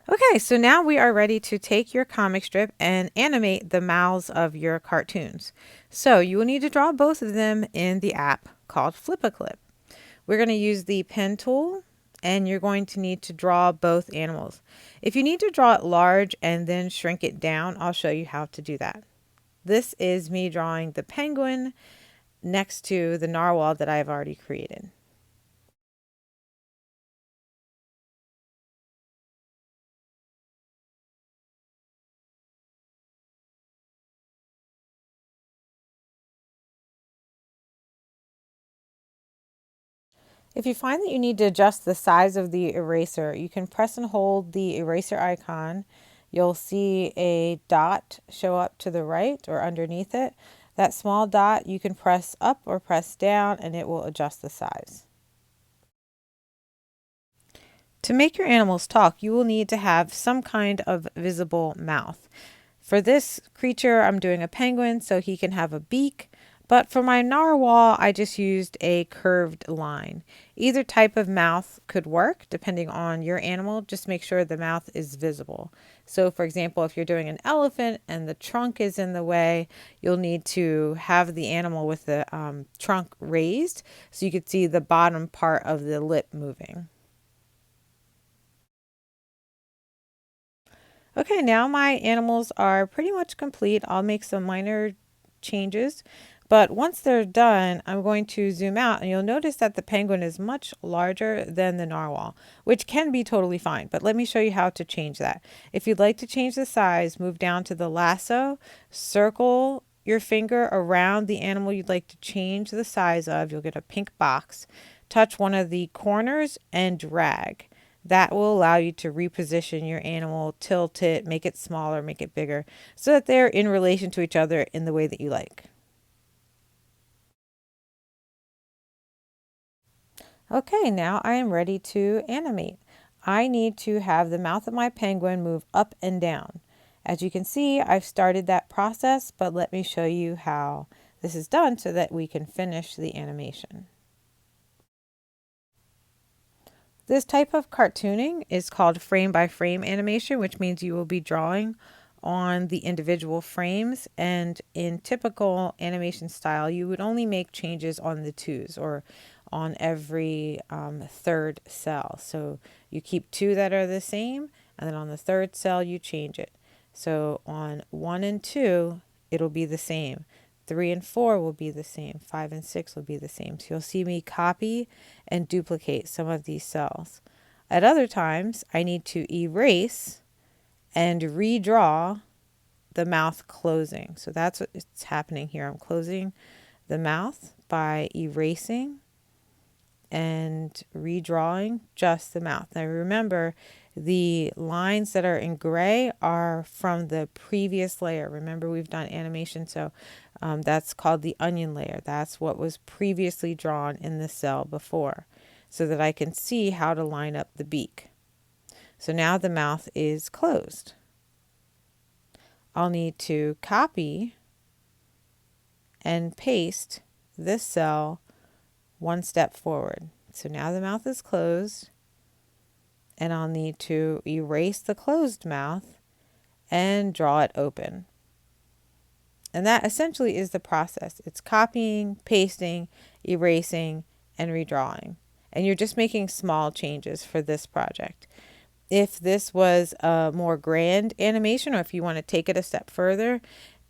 Okay, so now we are ready to take your comic strip and animate the mouths of your cartoons. So you will need to draw both of them in the app called FlipaClip. We're going to use the pen tool and you're going to need to draw both animals. If you need to draw it large and then shrink it down, I'll show you how to do that. This is me drawing the penguin next to the narwhal that I've already created. If you find that you need to adjust the size of the eraser, you can press and hold the eraser icon. You'll see a dot show up to the right or underneath it. That small dot you can press up or press down and it will adjust the size. To make your animals talk, you will need to have some kind of visible mouth. For this creature, I'm doing a penguin so he can have a beak. But for my narwhal, I just used a curved line. Either type of mouth could work depending on your animal. Just make sure the mouth is visible. So for example, if you're doing an elephant and the trunk is in the way, you'll need to have the animal with the trunk raised so you could see the bottom part of the lip moving. Okay, now my animals are pretty much complete. I'll make some minor changes, but once they're done, I'm going to zoom out and you'll notice that the penguin is much larger than the narwhal, which can be totally fine, but let me show you how to change that. If you'd like to change the size, move down to the lasso, circle your finger around the animal you'd like to change the size of. You'll get a pink box. Touch one of the corners and drag. That will allow you to reposition your animal, tilt it, make it smaller, make it bigger, so that they're in relation to each other in the way that you like. Okay, now I am ready to animate. I need to have the mouth of my penguin move up and down. As you can see, I've started that process, but let me show you how this is done so that we can finish the animation. This type of cartooning is called frame by frame animation, which means you will be drawing on the individual frames. And in typical animation style, you would only make changes on the twos or on every third cell. So you keep two that are the same, and then on the third cell, you change it. So on 1 and 2, it'll be the same. 3 and 4 will be the same. 5 and 6 will be the same. So you'll see me copy and duplicate some of these cells. At other times, I need to erase and redraw the mouth closing. So that's what's happening here. I'm closing the mouth by erasing and redrawing just the mouth. Now remember, the lines that are in gray are from the previous layer. Remember, we've done animation, so that's called the onion layer. That's what was previously drawn in the cell before, so that I can see how to line up the beak. So now the mouth is closed. I'll need to copy and paste this cell one step forward. So now the mouth is closed, and I'll need to erase the closed mouth and draw it open. And that essentially is the process. It's copying, pasting, erasing, and redrawing. And you're just making small changes for this project. If this was a more grand animation, or if you want to take it a step further,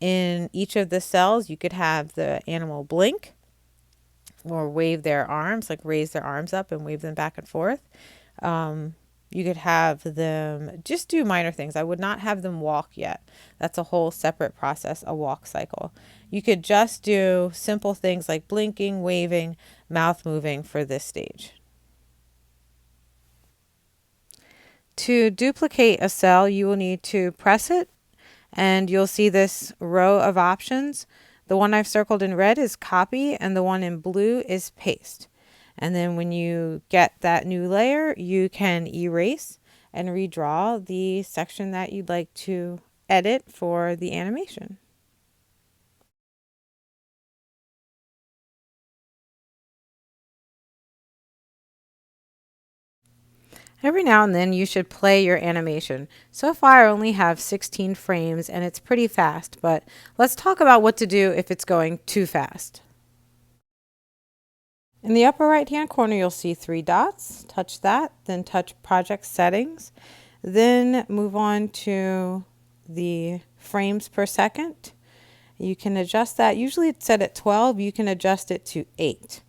in each of the cells, you could have the animal blink or wave their arms, like raise their arms up and wave them back and forth. You could have them just do minor things. I would not have them walk yet. That's a whole separate process, a walk cycle. You could just do simple things like blinking, waving, mouth moving for this stage. To duplicate a cell, you will need to press it and you'll see this row of options. The one I've circled in red is copy and the one in blue is paste. And then when you get that new layer, you can erase and redraw the section that you'd like to edit for the animation. Every now and then you should play your animation. So far I only have 16 frames and it's pretty fast, but let's talk about what to do if it's going too fast. In the upper right hand corner you'll see 3 dots. Touch that, then touch Project Settings, then move on to the frames per second. You can adjust that. Usually it's set at 12. You can adjust it to 8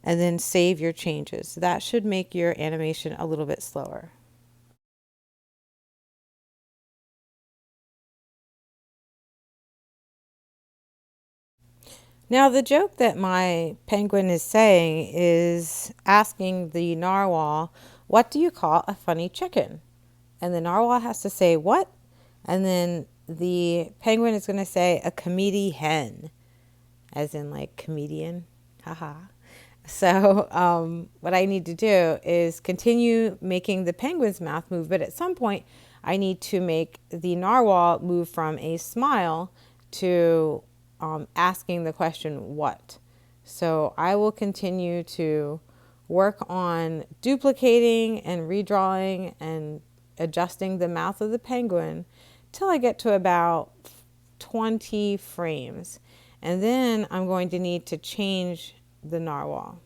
and then save your changes. That should make your animation a little bit slower. Now, the joke that my penguin is saying is asking the narwhal, "What do you call a funny chicken?" And the narwhal has to say, "What?" And then the penguin is going to say, "A comedy hen," as in like comedian. Haha. So what I need to do is continue making the penguin's mouth move, but at some point I need to make the narwhal move from a smile to asking the question, what? So I will continue to work on duplicating and redrawing and adjusting the mouth of the penguin till I get to about 20 frames. And then I'm going to need to change the narwhal.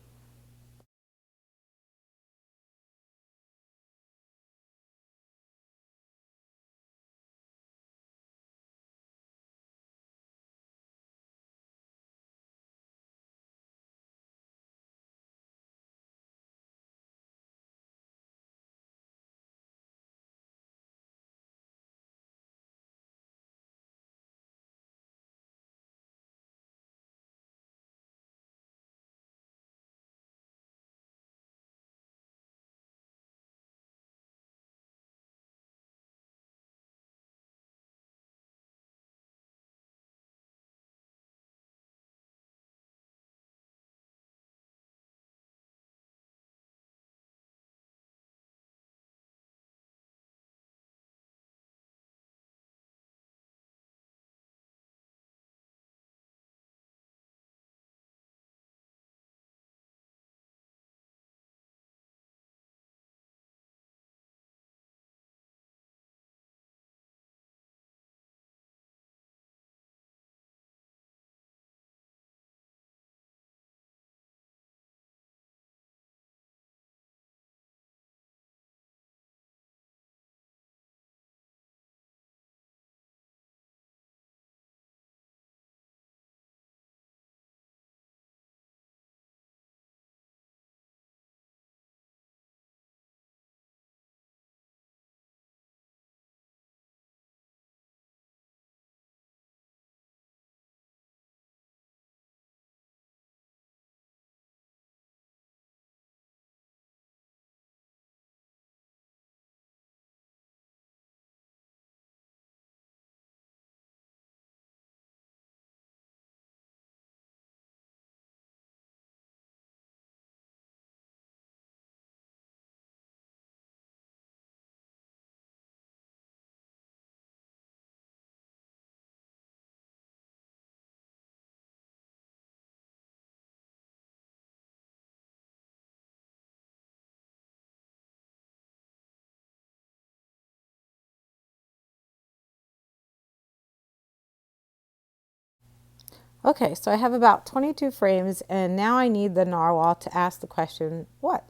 Okay, so I have about 22 frames and now I need the narwhal to ask the question, what?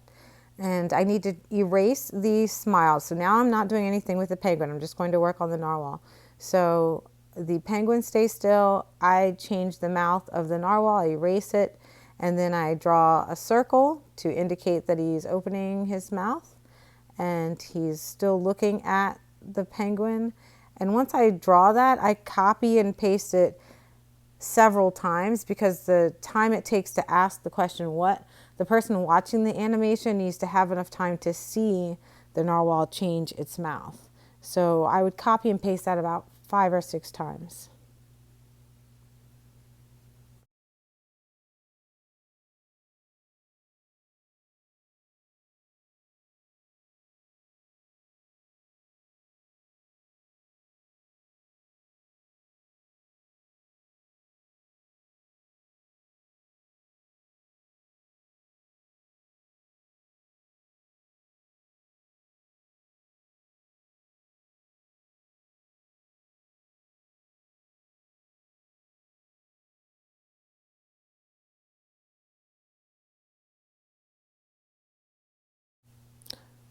And I need to erase the smile. So now I'm not doing anything with the penguin. I'm just going to work on the narwhal. So the penguin stays still. I change the mouth of the narwhal, I erase it, and then I draw a circle to indicate that he's opening his mouth and he's still looking at the penguin. And once I draw that, I copy and paste it several times because the time it takes to ask the question what, the person watching the animation needs to have enough time to see the narwhal change its mouth. So I would copy and paste that about 5 or 6 times.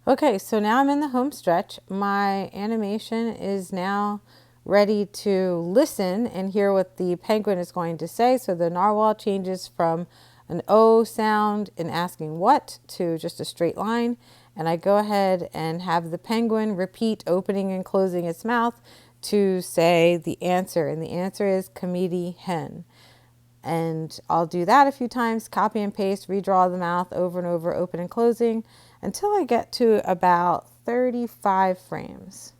Okay, so now I'm in the home stretch. My animation is now ready to listen and hear what the penguin is going to say. So the narwhal changes from an O sound in asking what to just a straight line. And I go ahead and have the penguin repeat opening and closing its mouth to say the answer. And the answer is Comedy hen. And I'll do that a few times, copy and paste, redraw the mouth over and over, open and closing, until I get to about 35 frames.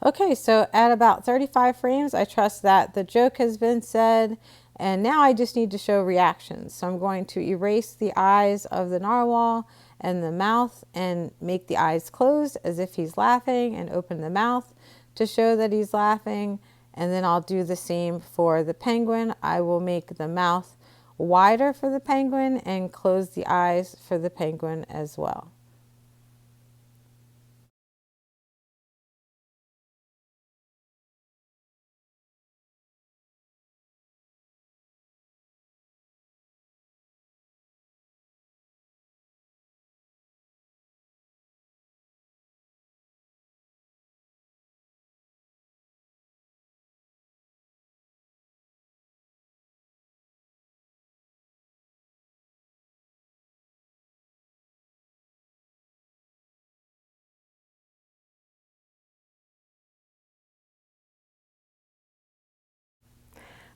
Okay, so at about 35 frames, I trust that the joke has been said, and now I just need to show reactions. So I'm going to erase the eyes of the narwhal and the mouth and make the eyes closed as if he's laughing, and open the mouth to show that he's laughing. And then I'll do the same for the penguin. I will make the mouth wider for the penguin and close the eyes for the penguin as well.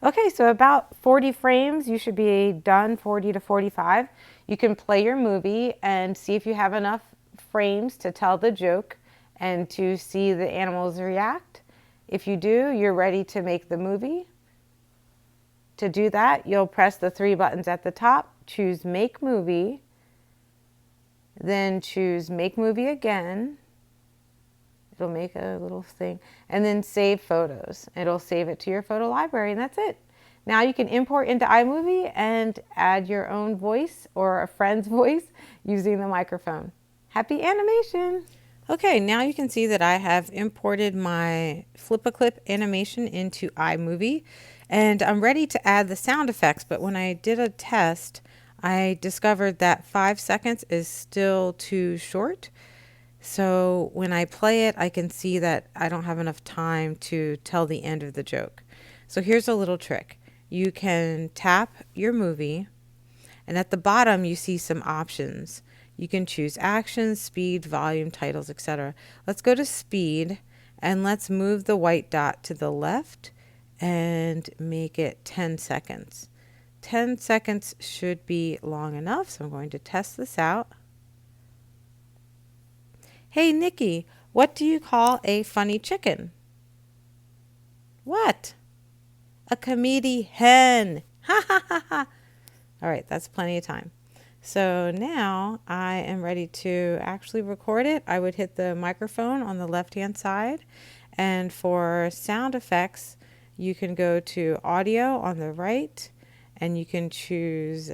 Okay, so about 40 frames, you should be done, 40 to 45. You can play your movie and see if you have enough frames to tell the joke and to see the animals react. If you do, you're ready to make the movie. To do that, you'll press the three buttons at the top, choose Make Movie, then choose Make Movie again. It'll make a little thing, and then Save Photos. It'll save it to your photo library, and that's it. Now you can import into iMovie and add your own voice or a friend's voice using the microphone. Happy animation! Okay, now you can see that I have imported my FlipaClip animation into iMovie, and I'm ready to add the sound effects. But when I did a test, I discovered that 5 seconds is still too short. So when I play it, I can see that I don't have enough time to tell the end of the joke. So here's a little trick. You can tap your movie, and at the bottom you see some options. You can choose action, speed, volume, titles, etc. Let's go to speed, and let's move the white dot to the left and make it 10 seconds. 10 seconds should be long enough, so I'm going to test this out. Hey, Nikki, what do you call a funny chicken? What? A comedian. Ha ha ha ha. All right, that's plenty of time. So now I am ready to actually record it. I would hit the microphone on the left-hand side. And for sound effects, you can go to audio on the right and you can choose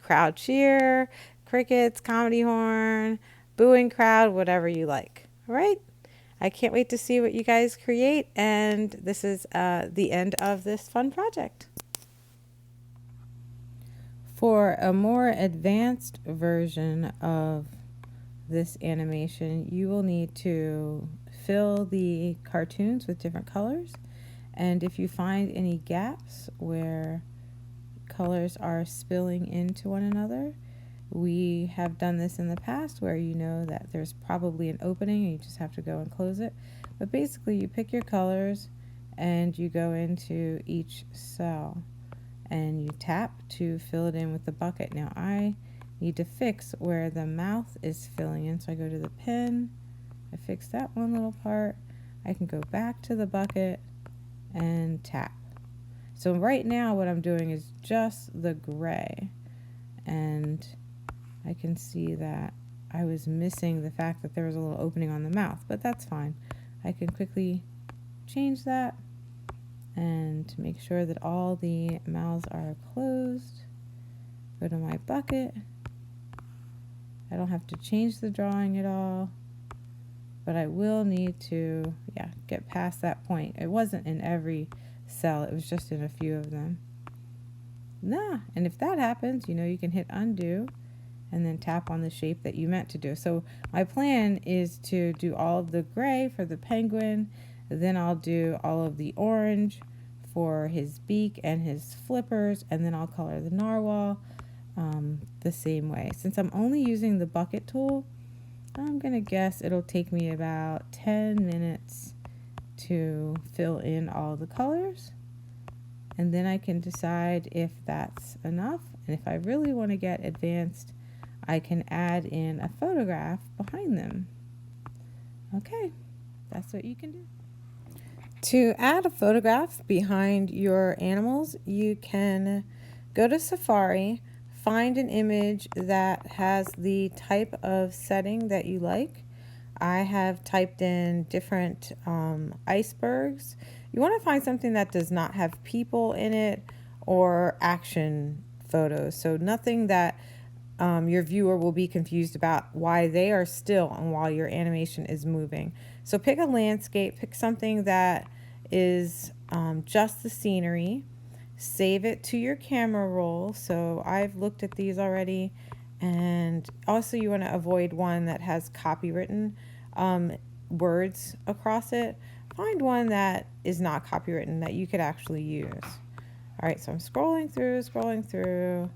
crowd cheer, crickets, comedy horn, booing crowd, whatever you like. All right? I can't wait to see what you guys create. And this is the end of this fun project. For a more advanced version of this animation, you will need to fill the cartoons with different colors. And if you find any gaps where colors are spilling into one another, we have done this in the past where you know that there's probably an opening and you just have to go and close it. But basically you pick your colors and you go into each cell and you tap to fill it in with the bucket. Now I need to fix where the mouth is filling in, so I go to the pen, I fix that one little part, I can go back to the bucket and tap. So right now what I'm doing is just the gray, and I can see that I was missing the fact that there was a little opening on the mouth, but that's fine. I can quickly change that and make sure that all the mouths are closed. Go to my bucket. I don't have to change the drawing at all, but I will need to, get past that point. It wasn't in every cell, it was just in a few of them. And if that happens, you can hit undo and then tap on the shape that you meant to do. So my plan is to do all of the gray for the penguin, then I'll do all of the orange for his beak and his flippers, and then I'll color the narwhal the same way. Since I'm only using the bucket tool, I'm gonna guess it'll take me about 10 minutes to fill in all the colors, and then I can decide if that's enough. And if I really want to get advanced, I can add in a photograph behind them. Okay, that's what you can do. To add a photograph behind your animals, you can go to Safari, find an image that has the type of setting that you like. I have typed in different icebergs. You want to find something that does not have people in it or action photos. So nothing that your viewer will be confused about why they are still and while your animation is moving. So pick a landscape, pick something that is just the scenery, save it to your camera roll. So I've looked at these already, and also you want to avoid one that has copywritten words across it. Find one that is not copywritten that you could actually use. All right, so I'm scrolling through,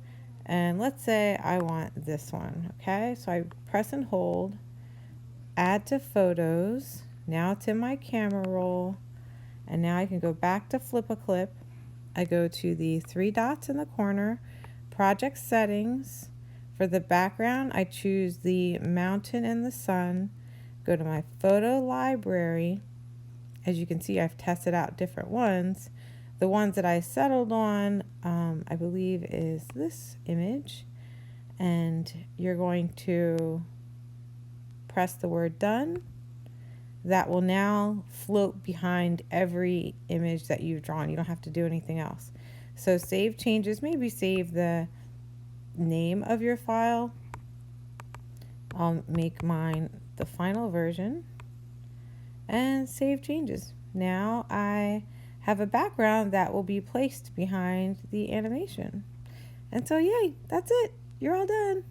and let's say I want this one. Okay, so I press and hold, add to photos. Now it's in my camera roll, and now I can go back to FlipaClip. I go to the three dots in the corner, project settings. For the background, I choose the mountain and the sun. Go to my photo library. As you can see, I've tested out different ones. The ones that I settled on, I believe, is this image. And you're going to press the word done. That will now float behind every image that you've drawn. You don't have to do anything else. So save changes, maybe save the name of your file. I'll make mine the final version and save changes. Now I have a background that will be placed behind the animation. And so yay, that's it. You're all done.